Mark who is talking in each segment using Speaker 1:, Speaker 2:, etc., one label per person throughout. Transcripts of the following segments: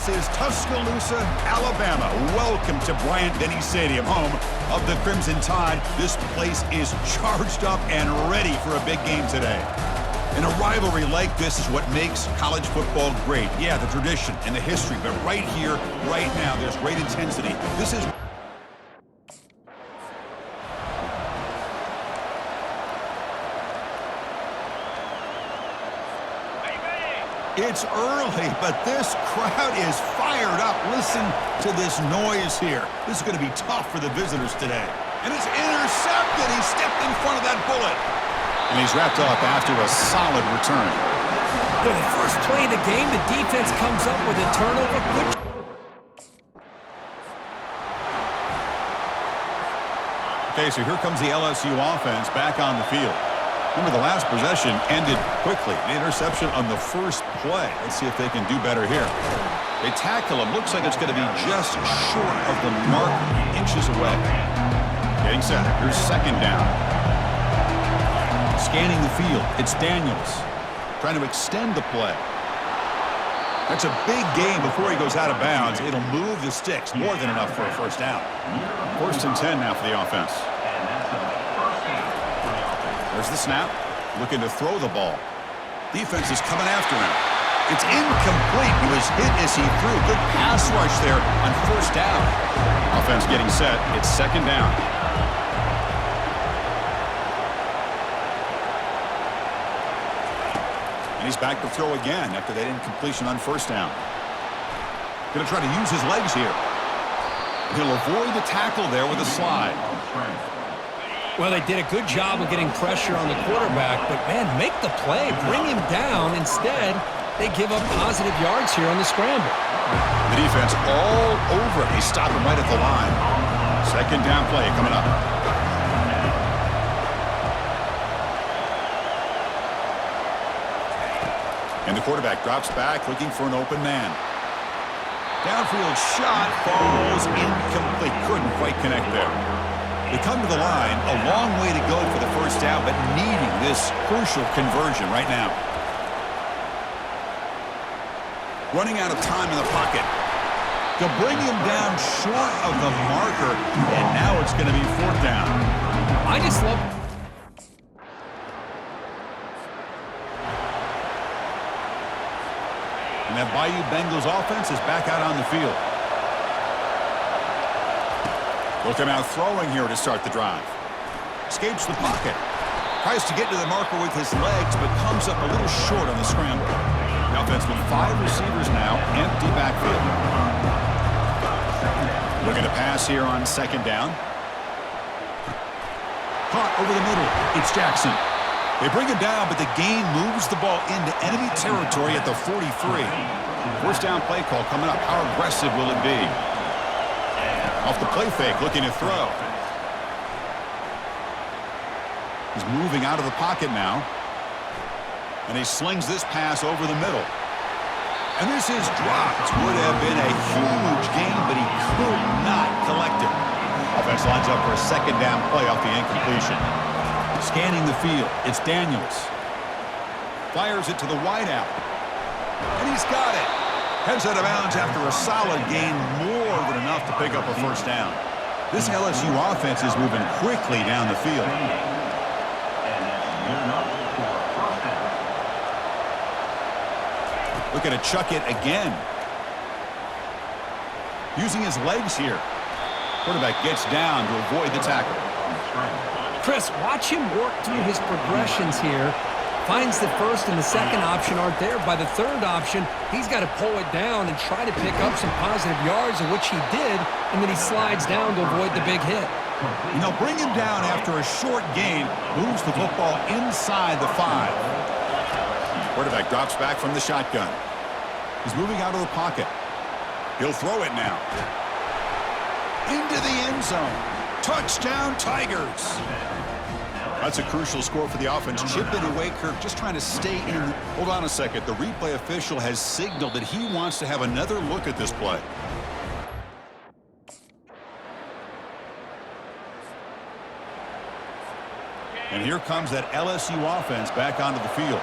Speaker 1: This is Tuscaloosa, Alabama. Welcome to Bryant-Denny Stadium, home of the Crimson Tide. This place is charged up and ready for a big game today. And a rivalry like this is what makes college football great. Yeah, the tradition and the history, but right here, right now, there's great intensity. This is... It's early, but this crowd is fired up. Listen to this noise here. This is going to be tough for the visitors today. And it's intercepted. He stepped in front of that bullet. And he's wrapped up after a solid return.
Speaker 2: For the first play of the game, the defense comes up with a turnover. Good.
Speaker 1: Okay, so here comes the LSU offense back on the field. Remember, the last possession ended quickly. An interception on the first play. Let's see if they can do better here. They tackle him. Looks like it's going to be just short of the mark, inches away. Getting set. Here's second down. Scanning the field. It's Daniels. Trying to extend the play. That's a big gain before he goes out of bounds. It'll move the sticks. More than enough for a first down. 1st and 10 now for the offense. There's the snap, looking to throw the ball. Defense is coming after him. It's incomplete. He was hit as he threw. Good pass rush there on first down. Offense getting set. It's second down. And he's back to throw again after that incompletion on first down. Going to try to use his legs here. He'll avoid the tackle there with a slide.
Speaker 2: Well, they did a good job of getting pressure on the quarterback, but, man, make the play. Bring him down. Instead, they give up positive yards here on the scramble.
Speaker 1: The defense all over him. They stop him right at the line. Second down play coming up. And the quarterback drops back, looking for an open man. Downfield shot falls incomplete. Couldn't quite connect there. They come to the line, a long way to go for the first down, but needing this crucial conversion right now. Running out of time in the pocket. They'll bring him down short of the marker, and now it's going to be 4th down.
Speaker 2: I just love...
Speaker 1: And that Bayou Bengals offense is back out on the field. Looking out throwing here to start the drive. Escapes the pocket. Tries to get to the marker with his legs, but comes up a little short on the scramble. The offense with 5 receivers now, empty backfield. Looking to pass here on second down. Caught over the middle. It's Jackson. They bring him down, but the gain moves the ball into enemy territory at the 43. First down play call coming up. How aggressive will it be? Off the play fake, looking to throw. He's moving out of the pocket now. And he slings this pass over the middle. And this is dropped. Would have been a huge gain, but he could not collect it. Offense lines up for a second down play off the incompletion. Scanning the field, it's Daniels. Fires it to the wideout. And he's got it. Heads out of bounds after a solid gain, more than enough to pick up a first down. This LSU offense is moving quickly down the field. Looking to chuck it again. Using his legs here. Quarterback gets down to avoid the tackle.
Speaker 2: Chris, watch him work through his progressions here. Finds the first and the second option aren't there. By the third option, he's got to pull it down and try to pick up some positive yards, of which he did, and then he slides down to avoid the big hit.
Speaker 1: And they'll bring him down after a short gain, moves the football inside the 5. Quarterback drops back from the shotgun. He's moving out of the pocket. He'll throw it now. Into the end zone. Touchdown, Tigers. That's a crucial score for the offense. Chipping away, Kirk, just trying to stay in. Hold on a second. The replay official has signaled that he wants to have another look at this play. And here comes that LSU offense back onto the field.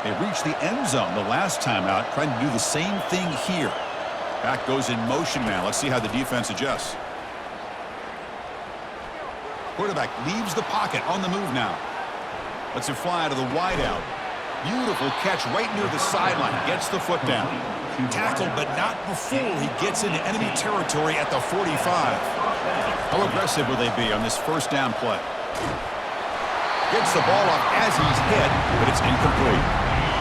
Speaker 1: They reached the end zone the last time out, trying to do the same thing here. Back goes in motion now. Let's see how the defense adjusts. Quarterback leaves the pocket on the move now. Lets it fly to the wideout. Beautiful catch right near the sideline. Gets the foot down. Tackled, but not before he gets into enemy territory at the 45. How aggressive will they be on this first down play? Gets the ball up as he's hit, but it's incomplete.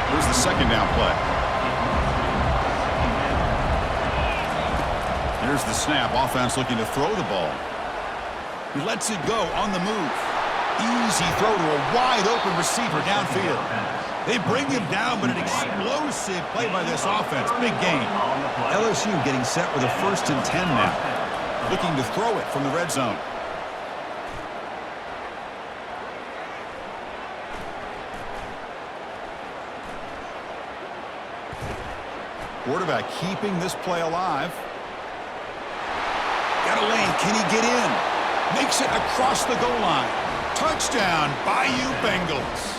Speaker 1: Here's the second down play. Here's the snap. Offense looking to throw the ball. He lets it go on the move. Easy throw to a wide-open receiver downfield. They bring him down, but an explosive play by this offense. Big game. LSU getting set with a 1st and 10 now. Looking to throw it from the red zone. Quarterback keeping this play alive. Got a lane. Can he get in? Makes it across the goal line. Touchdown, Bayou Bengals.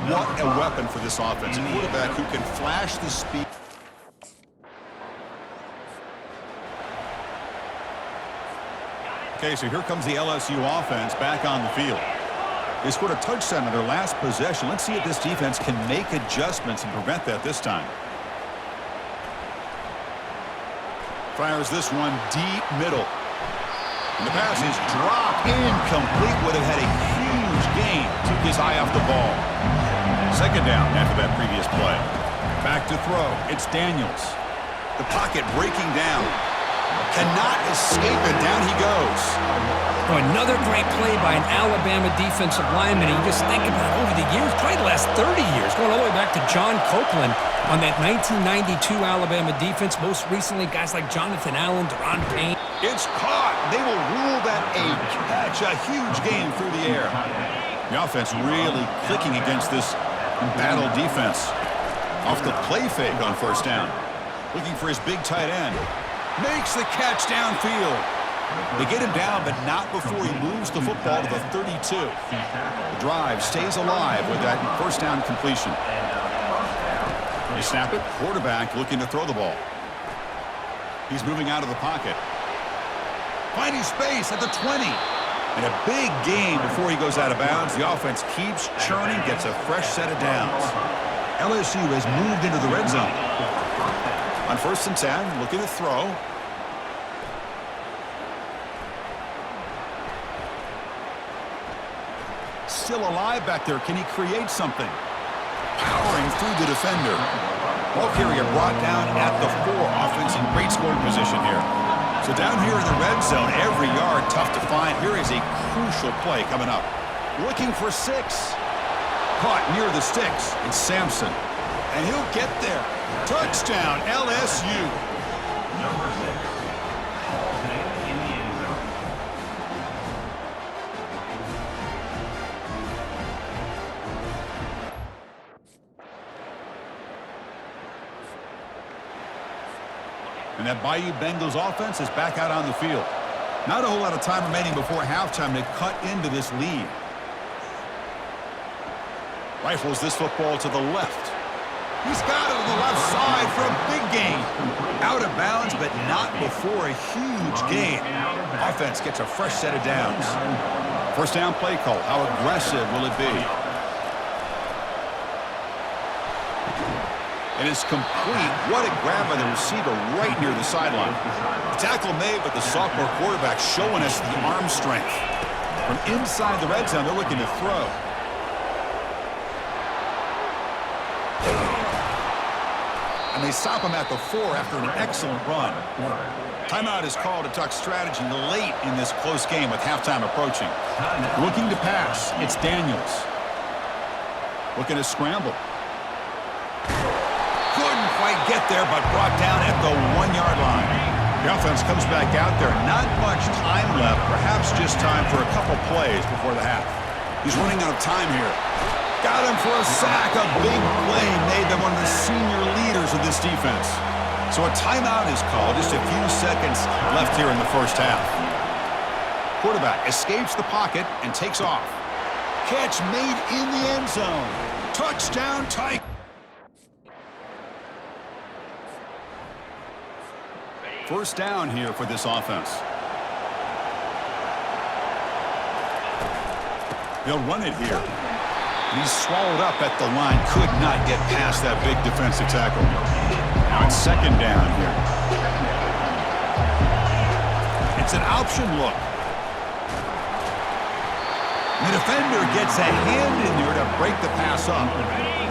Speaker 1: What a weapon for this offense. A quarterback who can flash the speed. Okay, so here comes the LSU offense back on the field. They scored a touchdown in their last possession. Let's see if this defense can make adjustments and prevent that this time. Fires this one deep middle. And the pass is dropped. Incomplete. Would have had a huge gain. Took his eye off the ball. Second down after that previous play. Back to throw. It's Daniels. The pocket breaking down. Cannot escape it. Down he goes.
Speaker 2: Oh, another great play by an Alabama defensive lineman. You just think about over the years, probably the last 30 years, going all the way back to John Copeland on that 1992 Alabama defense. Most recently, guys like Jonathan Allen, Deron Payne.
Speaker 1: It's caught. They will rule that a catch. A huge game through the air. The offense really clicking against this embattled defense. Off the play fake on first down. Looking for his big tight end. Makes the catch downfield. They get him down, but not before he moves the football to the 32. The drive stays alive with that first down completion. They snap it. Quarterback looking to throw the ball. He's moving out of the pocket. Finding space at the 20. And a big gain before he goes out of bounds. The offense keeps churning, gets a fresh set of downs. LSU has moved into the red zone. On 1st and 10, looking to throw. Still alive back there. Can he create something? Powering through the defender. Ball carrier brought down at the 4. Offense in great scoring position here. So down here in the red zone, every yard tough to find. Here is a crucial play coming up. Looking for 6. Caught near the sticks. It's Sampson. And he'll get there. Touchdown, LSU.
Speaker 3: Number 6. Staying in the end zone.
Speaker 1: And that Bayou Bengals offense is back out on the field. Not a whole lot of time remaining before halftime to cut into this lead. Rifles this football to the left. He's got it on the left side for a big gain. Out of bounds, but not before a huge gain. Offense gets a fresh set of downs. First down play call. How aggressive will it be? And it's complete. What a grab by the receiver right near the sideline. The tackle made, but the sophomore quarterback showing us the arm strength. From inside the red zone, they're looking to throw. And they stop him at the 4 after an excellent run. Timeout is called to talk strategy late in this close game with halftime approaching. Looking to pass. It's Daniels. Looking to scramble. Couldn't quite get there, but brought down at the 1-yard line. The offense comes back out there. Not much time left. Perhaps just time for a couple plays before the half. He's running out of time here. Got him for a sack. A big play made them one of the senior leaders of this defense. So a timeout is called. Just a few seconds left here in the first half. Quarterback escapes the pocket and takes off. Catch made in the end zone. Touchdown, Tigers. First down here for this offense. They'll run it here. And he's swallowed up at the line. Could not get past that big defensive tackle. Now it's second down here. It's an option look. The defender gets a hand in there to break the pass up.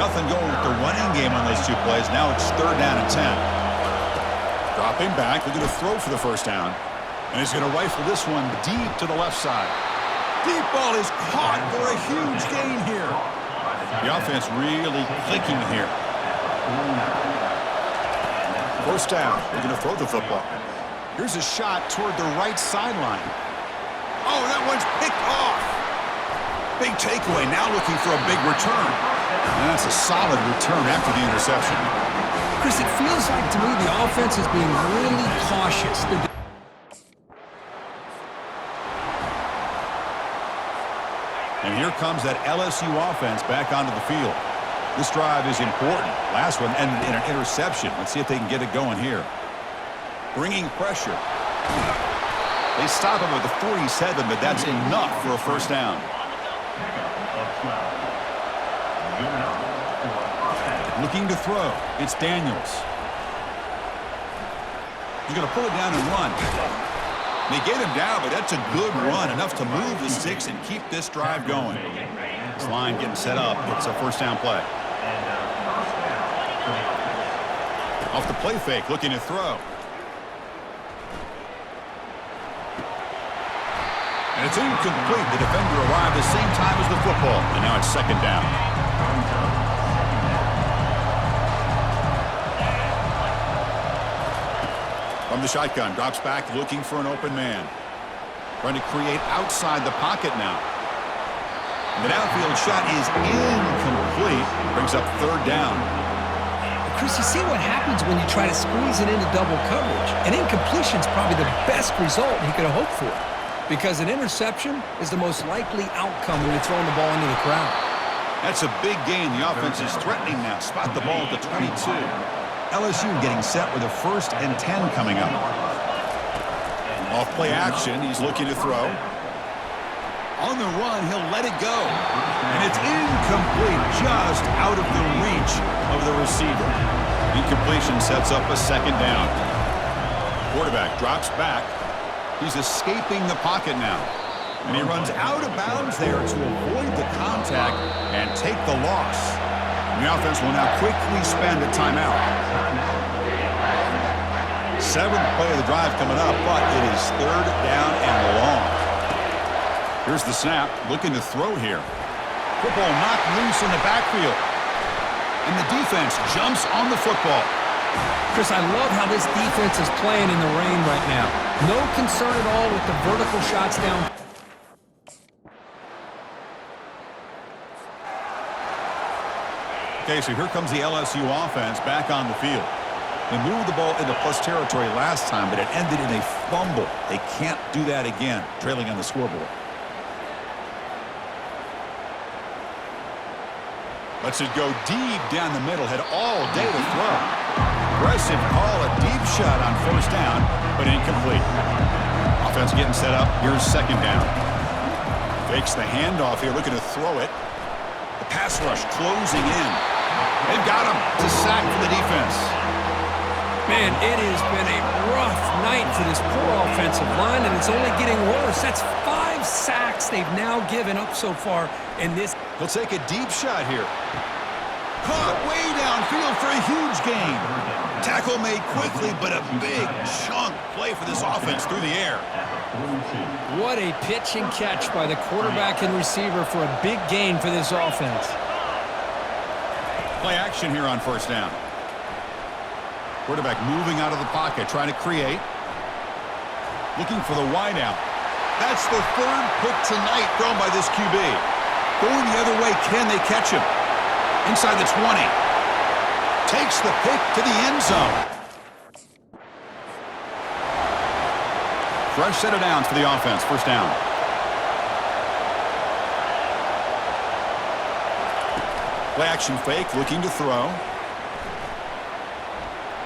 Speaker 1: Nothing going with the running game on those two plays. Now it's third down and 10. Dropping back, looking to throw for the first down. And he's going to rifle this one deep to the left side. Deep ball is caught for a huge gain here. The offense really clicking here. First down, they're going to throw the football. Here's a shot toward the right sideline. Oh, that one's picked off. Big takeaway, now looking for a big return. And that's a solid return after the interception.
Speaker 2: Chris, it feels like to me the offense is being really cautious.
Speaker 1: And here comes that LSU offense back onto the field. This drive is important. Last one ended in an interception. Let's see if they can get it going here. Bringing pressure. They stop him at the 47, but that's enough for a first down. Looking to throw. It's Daniels. He's going to pull it down and run. They get him down, but that's a good run. Enough to move the sticks and keep this drive going. This line getting set up. It's a first down play. Off the play fake, looking to throw. And it's incomplete. The defender arrived the same time as the football. And now it's second down. From the shotgun, drops back, looking for an open man. Trying to create outside the pocket now. And the downfield shot is incomplete. Brings up third down.
Speaker 2: Chris, you see what happens when you try to squeeze it into double coverage. An incompletion is probably the best result he could have hoped for. Because an interception is the most likely outcome when you're throwing the ball into the crowd.
Speaker 1: That's a big gain. The offense is threatening now. Spot the ball at the 22. LSU getting set with a 1st and 10 coming up. Off play action, he's looking to throw. On the run, he'll let it go. And it's incomplete, just out of the reach of the receiver. Incompletion sets up a second down. Quarterback drops back. He's escaping the pocket now. And he runs out of bounds there to avoid the contact and take the loss. The offense will now quickly spend a timeout. 7th play of the drive coming up, but it is third down and long. Here's the snap, looking to throw here. Football knocked loose in the backfield. And the defense jumps on the football.
Speaker 2: Chris, I love how this defense is playing in the rain right now. No concern at all with the vertical shots down.
Speaker 1: Okay, so here comes the LSU offense back on the field. They moved the ball into plus territory last time, but it ended in a fumble. They can't do that again, trailing on the scoreboard. Lets it go deep down the middle, had all day to throw. Aggressive call, a deep shot on first down, but incomplete. Offense getting set up. Here's second down. Fakes the handoff here, looking to throw it. The pass rush closing in. They've got him to sack for the defense.
Speaker 2: Man, it has been a rough night for this poor offensive line, and it's only getting worse. That's 5 sacks they've now given up so far in this.
Speaker 1: He'll take a deep shot here. Caught way downfield for a huge gain. Tackle made quickly, but a big chunk play for this offense through the air.
Speaker 2: What a pitch and catch by the quarterback and receiver for a big gain for this offense.
Speaker 1: Play action here on first down. Quarterback moving out of the pocket, trying to create. Looking for the wideout. That's the 3rd pick tonight thrown by this QB. Going the other way, can they catch him? Inside the 20. Takes the pick to the end zone. Fresh set of downs for the offense. First down. Play action fake, looking to throw.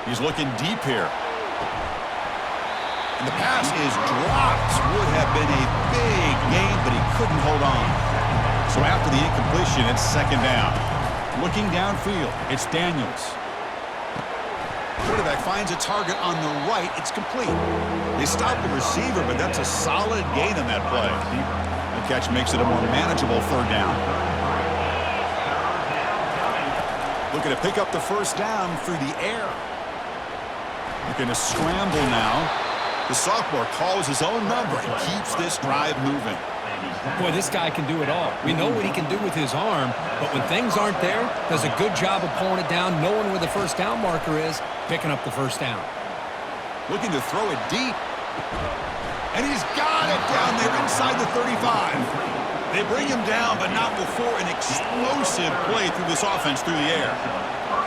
Speaker 1: He's looking deep here. And the pass is dropped. Would have been a big gain, but he couldn't hold on. So after the incompletion, it's second down. Looking downfield, it's Daniels. Quarterback finds a target on the right. It's complete. They stopped the receiver, but that's a solid gain on that play. The catch makes it a more manageable third down. Looking to pick up the first down through the air. Looking to scramble now. The sophomore calls his own number and keeps this drive moving.
Speaker 2: Boy, this guy can do it all. We know what he can do with his arm, but when things aren't there, does a good job of pulling it down, knowing where the first down marker is, picking up the first down.
Speaker 1: Looking to throw it deep. And he's got it down there inside the 35. They bring him down, but not before an explosive play through this offense through the air.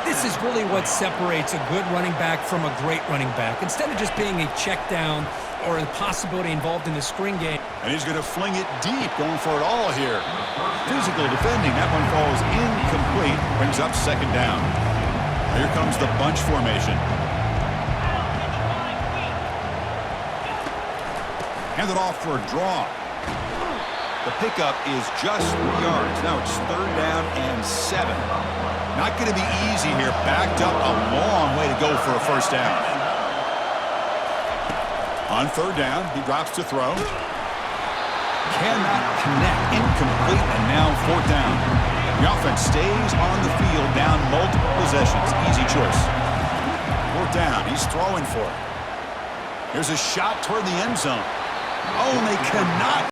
Speaker 2: This is really what separates a good running back from a great running back. Instead of just being a check down or a possibility involved in the screen game.
Speaker 1: And he's going to fling it deep, going for it all here. Physical defending. That one falls incomplete. Brings up second down. Here comes the bunch formation. Hand it off for a draw. The pickup is just 3 yards. Now it's third down and 7. Not going to be easy here. Backed up a long way to go for a first down. On third down, he drops to throw. Cannot connect. Incomplete, and now fourth down. The offense stays on the field, down multiple possessions. Easy choice. Fourth down, he's throwing for it. Here's a shot toward the end zone. Oh, and they cannot